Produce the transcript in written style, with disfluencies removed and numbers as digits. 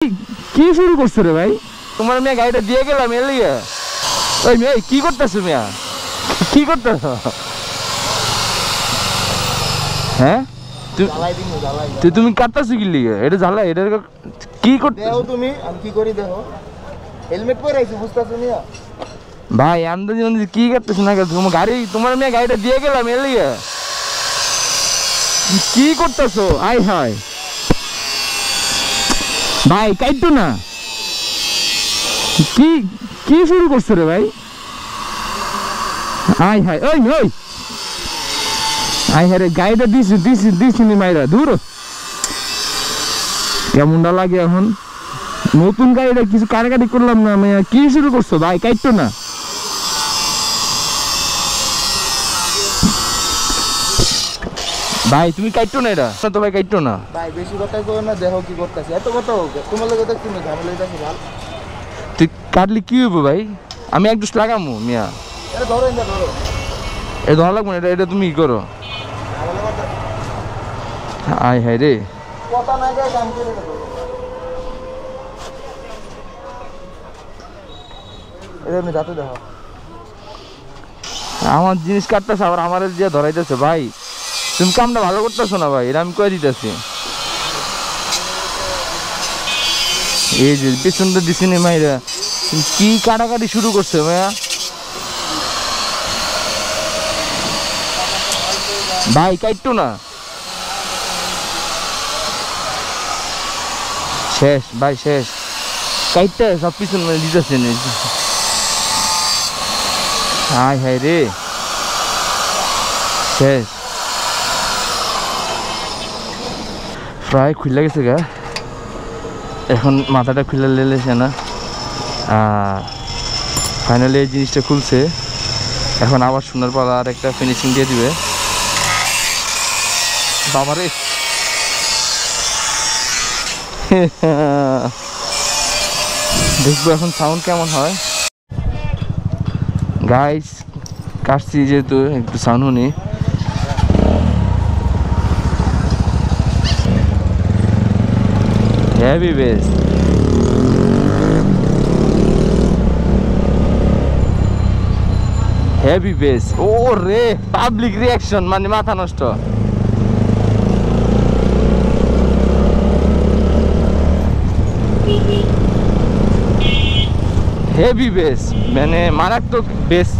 কি শুরু করছো রে ভাই? তোমার মেয়ে গাড়িটা দিয়ে গেলাম এর লিগে। ওই মেয়ে কি করতেছো মেয়া? কি করতেছো? হ্যাঁ তুমি কাটতেছো কি লিগে? এটা জ্বালা, এটা কি করতে তুমি? আমি কি করি দেখো, হেলমেট পরে আইছি বুঝতেছো না ভাই? আন্দাজি আন্দাজি কি করতেছো না? তোমার গাড়ি, তোমার মেয়ে গাড়িটা দিয়ে গেলাম এর লিগে। কি করতেছো? আয় হায় ভাই, কাইটো না। কি কি শুরু করছো রে ভাই? আয় হায়, ওই ওই আয় হায় রে, গাড়িটা দিছি নি মাইরা দূর। কেমনটা লাগে এখন? নতুন গাড়িটা কিছু কাটাকাটি করলাম না, মাইয়া কি শুরু করছো ভাই? কাইটো না ভাই, তুমি কাইটো না, এটা তো ভাই কাইটো না ভাই। বেশি কথা কই না, দেখো কি করতেছি। এত কথা হোক তোমার লগে তো তুমি ঝামেলা হইতাছে ভাল। তুই কাটলি কি হইব ভাই? আমি এক দুষ্ট লাগামু মিয়া। এটা ধরো, এটা ধরো। এটা ধরা লাগবো না, এটা তুমি ই করো। আয় হায় রে, কথা না গায় কাম করে দেখো। এটা আমি যাতে দেখো। আমার জিনিস কাটতেছে আবার আমার যে ধরাইতেছে। ভাই তুমি কামটা ভালো করতেছো না ভাই, এটা আমি কয়ে দিতেছি। এই যে পিছনটা দিছি নি মাইরা, তুমি কি কাটাকাটি শুরু করছো ভাইয়া? ভাই কাটতো না, শেষ ভাই শেষ। কাইটটা সব পিছন মানে দিতেছে না। হায় হায় রে, শেষ। প্রায় খুলে গেছে গা, এখন মাথাটা খুলে লেলেছে না। ফাইনালি এই জিনিসটা খুলছে। এখন আবার সোনার পালা আর একটা ফিনিশিং দিয়ে দিবে। বাবারে দেখবো এখন সাউন্ড কেমন হয়। গাইস কাটছি যেহেতু একটু সাউন্ড শুনি। Heavy bass, heavy bass. ও রে, পাবলিক রিয়াকশন মানে মাথা নষ্ট। হেভি বেস মানে মারাত্মক বেস।